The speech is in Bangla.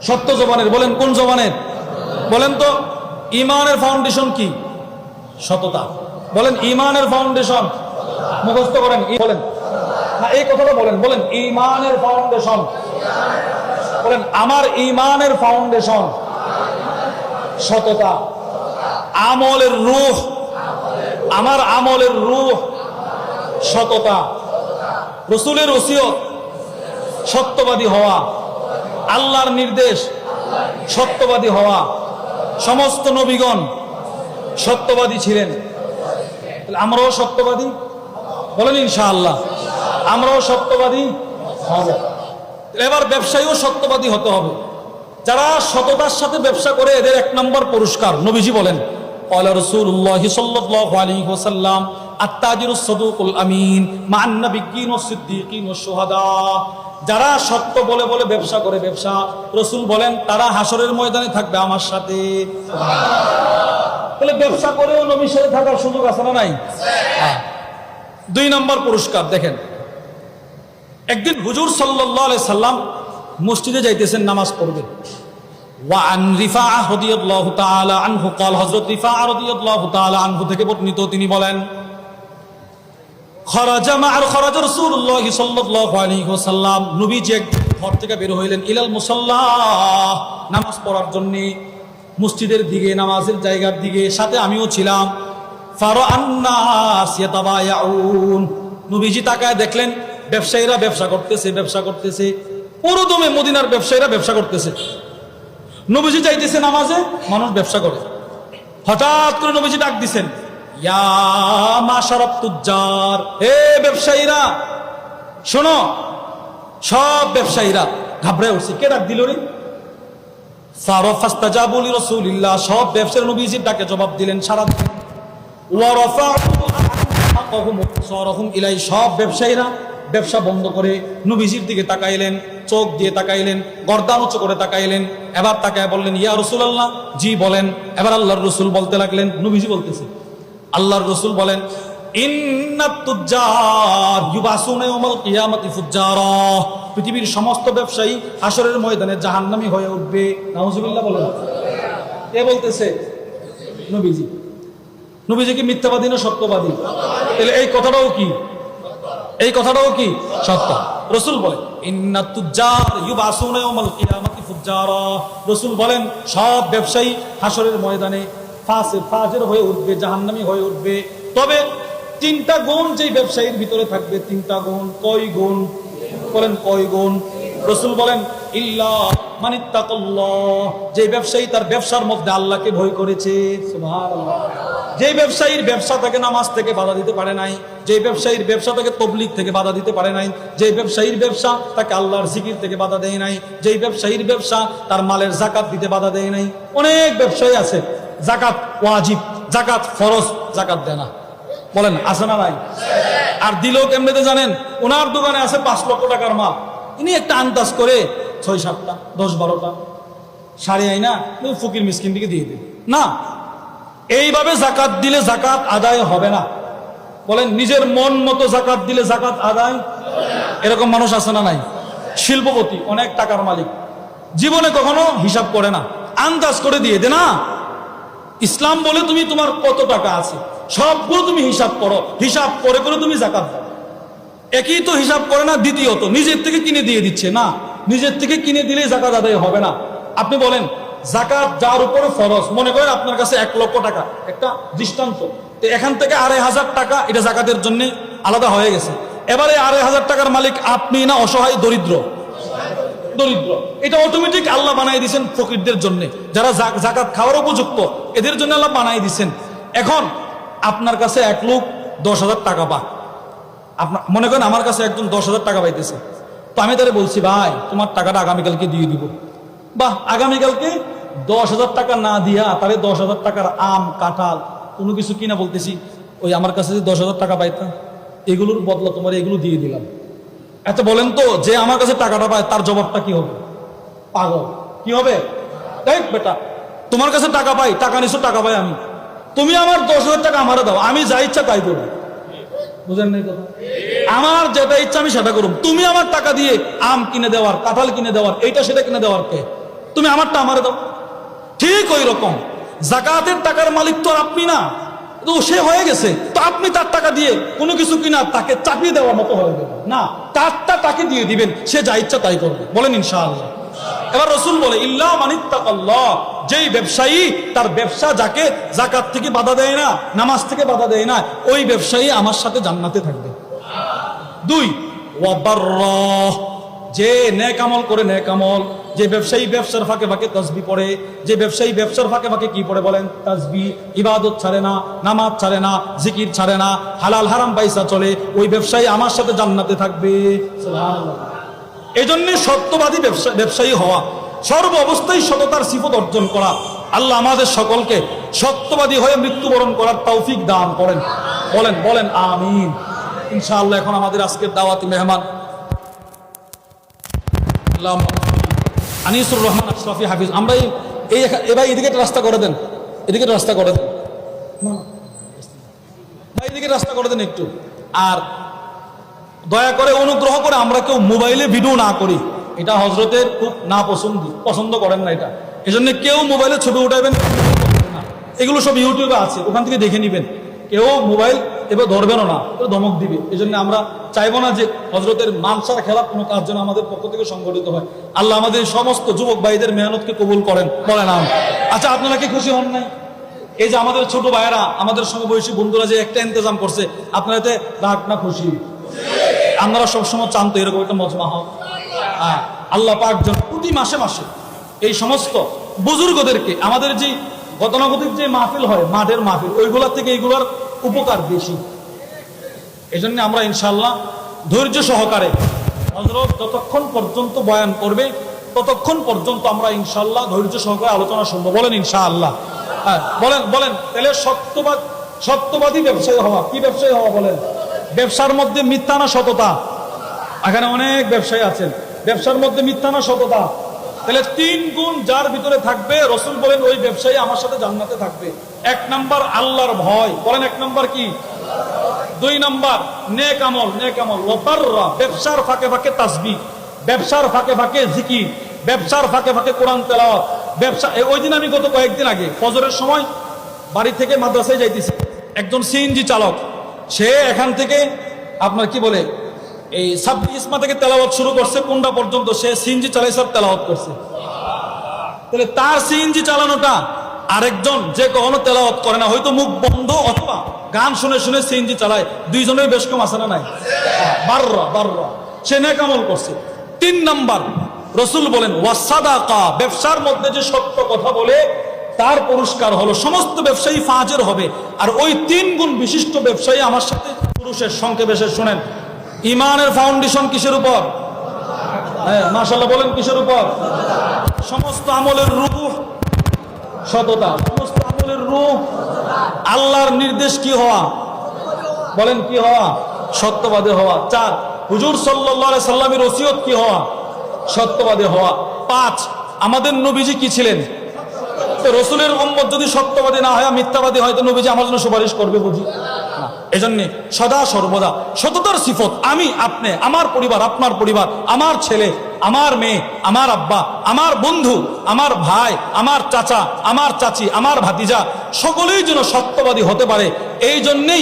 সত্য জবানের। বলেন কোন জবানের? বলেন তো ইমানের ফাউন্ডেশন কি? সততা। বলেন ইমানের ফাউন্ডেশন মুখস্থ করেন। বলেন না, এই কথাটা বলেন। বলেন ইমানের ফাউন্ডেশন। বলেন আমার ইমানের ফাউন্ডেশন সততা। আমলের রূহ, আমার আমলের রূহ সততা। রাসূলের ওসিয়ত সত্যবাদী হওয়া, আল্লাহর নির্দেশ সত্যবাদী হওয়া। সমস্ত নবীগণ সত্যবাদী ছিলেন, আমরাও সত্যবাদী। বলেন ইনশাআল্লাহ আমরাও সত্যবাদী হব। এবার ব্যবসায়ীও সত্যবাদী হতে হবে। যারা সততার সাথে ব্যবসা করে এদের 1 নম্বর পুরস্কার নবীজি বলেন, ক্বালা রাসূলুল্লাহ সাল্লাল্লাহু আলাইহি ওয়াসাল্লাম আত-তাজিরুস সাদুকুল আমিন মা'আন নাবিয়্যিন ওয়াস সিদ্দীকিন ওয়াশ শুহাদা। যারা সত্য বলে বলে ব্যবসা করে, ব্যবসা, রাসূল বলেন তারা হাসরের ময়দানে থাকবে আমার সাথে। তাহলে ব্যবসা করেও নবীর সাথে থাকার সুযোগ আছে না নাই? 2 নম্বর পুরস্কার দেখেন, একদিন হুজুর সাল্লাল্লাহু আলাইহি সাল্লাম মসজিদে যাইতেছেন নামাজ পড়বেন। ওয়া আন রিফাআহ রাদিয়াল্লাহু তাআলা আনহু قال হযরত রিফাআহ রাদিয়াল্লাহু তাআলা আনহু থেকে বর্ণিত, তিনি বলেন খরাজা রাসূলুল্লাহ সাল্লাল্লাহু আলাইহি ওয়াসাল্লাম, নবীজি ঘর থেকে বের হইলেন ইলাল মুসাল্লা, নামাজ পড়ার জন্য মসজিদের দিকে, নামাজের জায়গার দিকে। সাথে আমিও ছিলাম। ফারাআন নাস ইয়াতাবায়াউন, নবীজি তাকায় দেখলেন ব্যবসায়ীরা ব্যবসা করতেছে। পুরোদমে মদিনার ব্যবসায়ীরা ব্যবসা করতেছে। নবীজি যাইতেছে নামাজে, মানুষ ব্যবসা করে। হঠাৎ করে নবীজি ডাক দিছেন, ইয়া মাশারাত তুজ্জার, হে ব্যবসায়ীরা শোনো। সব ব্যবসায়ীরা ঘাবড়ে উঠছে, কে ডাক দিল রে? ফাস্তাজাবু লিরাসূলিল্লাহ, সব ব্যবসায়ী নবীজির ডাকে জবাব দিলেন, সারা দিলেন। ওয়া রাফা'u আবসারহুম ইলাই, সব ব্যবসায়ীরা ব্যবসা বন্ধ করে নবীজির দিকে তাকাইলেন, চোখ দিয়ে তাকাইলেন, গর্দান উঁচু করে তাকাইলেন। এবার তাকায় বললেন, ইয়া রাসূলুল্লাহ, জি বলেন। এবার আল্লাহর রাসূল বলতে লাগলেন, নবীজি বলতেছে, আল্লাহর রাসূল বলেন, ইন্নাত তুজ্জার ইউবাসুনা ইয়াউমাল কিয়ামাতি ফুজ্জারা, পৃথিবীর সমস্ত ব্যবসায়ী হাসরের ময়দানে জাহান্নামী হয়ে উঠবে। নাউজুবিল্লাহ বলেন। কে বলতেছে? নবীজি। নবীজি কি মিথ্যাবাদী না সত্যবাদী? তাহলে এই কথাটাও কি? এই কথাটাও কি সত্য? রাসূল বলেন ইন্নাত তুজ্জার ইউবাসুনা ইয়াউমাল কিয়ামাতি ফুজ্জারা, রাসূল বলেন সব ব্যবসায়ী হাসরের ময়দানে ফাজির হয়ে উঠবে, জাহান্নামী হয়ে উঠবে। তবে 3টা গুণ যেই ব্যবসায়ীর ভিতরে থাকবে, 3টা গুণ। কয় গুণ? বলেন কয় গুণ? রাসূল বলেন ইল্লা মানিত্তাকাল্লাহ, যে ব্যবসায়ী তার ব্যবসার মধ্যে আল্লাহকে ভয় করেছে। সুবহানাল্লাহ। যে ব্যবসায়ীর ব্যবসা তাকে নামাজ থেকে বাধা দিতে পারে নাই, যে ব্যবসায়ীর ব্যবসা তাকে তাবলীগ থেকে বাধা দিতে পারে নাই, যে ব্যবসায়ীর ব্যবসা তাকে আল্লাহর জিকির থেকে বাধা দেয় নাই, যে ব্যবসায়ীর ব্যবসা তার মালের যাকাত দিতে বাধা দেয় নাই। অনেক ব্যবসায়ী আছে যাকাত ওয়াজিব, যাকাত ফরজ, যাকাত দেয় না। বলেন আছে না নাই? আর দিলেও কেমনেতে জানেন? ওনার দোকানে আছে 5 লক্ষ টাকার মাল, ইনি একটা আন্দাজ করে 6-7টা 10-12টা শাড়ি আইনা ফকির মিসকিন দিকে দিয়ে দেয় না। এইভাবে যাকাত দিলে যাকাত আদায় হবে না। বলেন নিজের মন মতো যাকাত দিলে যাকাত আদায়, এরকম মানুষ আছে না নাই? শিল্পপতি, অনেক টাকার মালিক, জীবনে কখনো হিসাব করে না, আন্দাজ করে দিয়ে দে না। ইসলাম বলে তুমি তোমার কত টাকা আছে সবগুলো তুমি হিসাব করো, হিসাব করে করে তুমি যাকাত দাও। একই তো হিসাব করে না। দ্বিতীয়ত নিজের থেকে কিনে দিয়ে দিচ্ছে না, নিজের থেকে কিনে দিলে যাকাত আদায় হবে না। আপনি বলেন যাকাত যার উপরে ফরজ, মনে করেন আপনার কাছে 1 লক্ষ টাকা, একটা দৃষ্টান্ত, তো এখান থেকে 2,500 টাকা এটা যাকাতের জন্য আলাদা হয়ে গেছে। এবারে 2,500 টাকার মালিক আপনি না অসহায় দরিদ্র? দরিদ্র। এটা অটোমেটিক আল্লাহ বানাই দিয়েছেন ফকিরদের জন্য, যারা যাকাত খাওয়ার উপযুক্ত, এদের জন্য আল্লাহ বানাই দিয়েছেন। এখন আপনার কাছে এক লোক 10,000 টাকা পায়, আপনার মনে করেন আমার কাছে একজন 10,000 টাকা পাইতেছে, তো আমি তারে বলছি ভাই তোমার টাকাটা আগামীকালকে দিয়ে দিব। বাহ, আগামীকালকে 10,000 টাকা না দিয়া তাহলে 10,000 টাকার আম, কাঁঠাল কোনো কিছু কিনা বলতেছি, ওই আমার কাছে যে 10,000 টাকা পাইতাম এগুলোর বদলা তোমার এগুলো দিয়ে দিলাম। এত বলেন তো যে আমার কাছে টাকাটা পায় তার জবাবটা কি হবে? পাগল। কি হবে? দেখ বেটা তোমার কাছে টাকা পাই, টাকা নিছো, টাকা পাই আমি, তুমি আমার 10,000 টাকা আমারে দাও, আমি যা ইচ্ছা তাই করবো। বুঝেন নাই কথা? আমার যেটা ইচ্ছা আমি সেটা করুম, তুমি আমার টাকা দিয়ে আম কিনে দেওয়ার, কাঁঠাল কিনে দেওয়ার, এইটা সেটা কিনে দেওয়ার কে? তুমি আমারটা আমারে দাও। ঠিক ওই রকম জাকাতের টাকার মালিক তো আর আপনি না, তো সে হয়ে গেছে, তো আপনি তার টাকা দিয়ে কোনো কিছু কিনা তাকে চাপিয়ে দেওয়ার মতো হয়ে যাবে না, তারটা তাকে দিয়ে দিবেন, সে যা ইচ্ছা তাই করবে। বলেন ইনশাআল্লাহ। এবার রসুল বলে ইল্লা মানিত্তাকাল্লাহ, যেই ব্যবসায়ী তার ব্যবসা যাকে জাকাত থেকে বাধা দেয় না, নামাজ থেকে বাধা দেয় না, ওই ব্যবসায়ী আমার সাথে জান্নাতে থাকবে। 2 ওয়াবাররাহ, যে নেক আমল করে, নেক আমল, যে ব্যবসায়ী ব্যবসার ফাঁকে ফাঁকে তাসবিহ পড়ে, যে ব্যবসায়ী ব্যবসার ফাঁকে ফাঁকে কি পড়ে বলেন? তাসবিহ। ইবাদত ছাড়ে না, নামাজ ছাড়ে না, জিকির ছাড়ে না, হালাল হারাম পয়সা চলে, ওই ব্যবসায়ী আমার সাথে জান্নাতে থাকবে। সুবহানাল্লাহ। এই জন্য সত্যবাদী ব্যবসায়ী হওয়া, সর্ব অবস্থায় সততার সিফত অর্জন করা। আল্লাহ আমাদের সকলকে সত্যবাদী হয়ে মৃত্যুবরণ করার তৌফিক দান করেন। বলেন বলেন আমিন। ইনশাআল্লাহ এখন আমাদের আজকের দাওয়াতি মেহমান আনিসুর রহমান আশরাফি হাফিজ। আমরা এবার এদিকে রাস্তা করে দেন, এদিকে রাস্তা করে দেন, ভাই এদিকে রাস্তা করে দেন একটু। আর দয়া করে অনুগ্রহ করে আমরা কেউ মোবাইলে ভিডিও না করি, এটা হজরতের খুব না পছন্দ করেন না এটা। এজন্য কেউ মোবাইলে ছবি উঠাবেন না, এগুলো সব ইউটিউবে আছে, ওখান থেকে দেখে নিবেন। কেউ মোবাইল এবার ধরবেনও না, ধমক দিবে। এই জন্য আমরা চাইবো না যে হজরতের মানসার খেলাফ কোনো কাজ যেন আমাদের পক্ষ থেকে সংগঠিত হয়। আল্লাহ আমাদের সমস্ত যুবক ভাইদের মেহনতকে কবুল করেন। বলেন আমিন। আচ্ছা, আপনারা কি খুশি হন নাই? এই যে আমাদের ছোট ভাইয়েরা, আমাদের সমবয়সী বন্ধুরা যে একটা ইন্তজাম করছে, আপনারা এতে রাগ না খুশি? আপনারা সবসময় চান তো এরকম একটা মজমা হোক। আল্লাহ পাক যেন প্রতি মাসে মাসে এই সমস্ত বুজুর্গদেরকে, আমাদের যে গতানুগতিক যে মাহফিল হয়, মাঠের মাহফিল, ওইগুলোর থেকে এইগুলোর উপকার বেশি। এই জন্য আমরা ইনশাআল্লাহ ধৈর্য সহকারে হযরত যতক্ষণ পর্যন্ত বয়ান করবে ততক্ষণ পর্যন্ত আমরা ইনশাআল্লাহ ধৈর্য সহকারে আলোচনা শুনবো। বলেন ইনশাআল্লাহ। হ্যাঁ বলেন বলেন। তাহলে সত্যবাদী ব্যবসায়ী হওয়া, কি ব্যবসায়ী হওয়া বলেন? ব্যবসার মধ্যে মিথ্যা না সততা? এখানে অনেক ব্যবসায়ী আছেন, ব্যবসার মধ্যে মিথ্যা না সততা? তাহলে 3 গুণ যার ভিতরে থাকবে, রসুল বলেন ওই ব্যবসায়ী আমার সাথে জান্নাতে থাকবে। 1 নাম্বার আল্লাহর ভয়। বলেন 1 নাম্বার কি? 2 নাম্বার নেক আমল। নেক আমল ওয়াবাররা, ব্যবসার ফাঁকে ফাঁকে তাসবিহ, ব্যবসার ফাঁকে ফাঁকে জিকির, ব্যবসার ফাঁকে ফাঁকে কোরআন তেলাওয়াত। ব্যবসা, ওই দিন আমি গত কয়েকদিন আগে ফজরের সময় বাড়ি থেকে মাদ্রাসায় যাইতেছি, একজন সিএনজি চালক, সে এখান থেকে আপনার কি বলে এই 26 ইসমা থেকে তেলাওয়াত শুরু করছে, কোনটা পর্যন্ত সে সিএনজি চালাই সব তেলাওয়াত করছে। তাহলে তার সিএনজি চালানোটা আরেকজন যে কখনো তেলাওয়াত করে না, হয়তো মুখ বন্ধ অথবা গান শুনে শুনে সিএনজি চালায়, দুইজনের বেশ কম আছে না নাই? বাররা সে নেক আমল করছে। 3 নাম্বার রসুল বলেন ওয়াসাদাকা, ব্যবসার মধ্যে যে সত্য কথা বলে তার পুরস্কার হলো সমস্ত ব্যবসায়ী ফাজের হবে। আর ওই 3 গুণ বিশিষ্ট ব্যবসায়ী আমার সাথে পুরুষের সংক্ষেপে শুনেন। ইমানের ফাউন্ডেশন কিসের উপর? হ্যাঁ মাশাআল্লাহ বলেন কিসের উপর? সমস্ত আমলের রূহ সততা, সমস্ত আমলের রূহ আল্লাহর নির্দেশ কি হওয়া? বলেন কি হওয়া? সত্যবাদী হওয়া। 4 হুজুর সাল্লাল্লাহু আলাইহি সাল্লামের ওসিয়ত কি হওয়া? সত্যবাদী হওয়া। 5 আমাদের নবীজি কি ছিলেন? তো রসুলের উম্মত যদি সত্যবাদী না হয়, মিথ্যাবাদী হয়, তো নবীজি আমার জন্য সুপারিশ করবে বুঝি? এই জন্য সদা সর্বদা সততার সিফত আমি, আপনি, আমার পরিবার, আপনার পরিবার, আমার ছেলে, আমার মেয়ে, আমার আব্বা, আমার বন্ধু, আমার ভাই, আমার চাচা, আমার চাচি, আমার ভাতিজা, সকলেই যেন সত্যবাদী হতে পারে। এই জন্যেই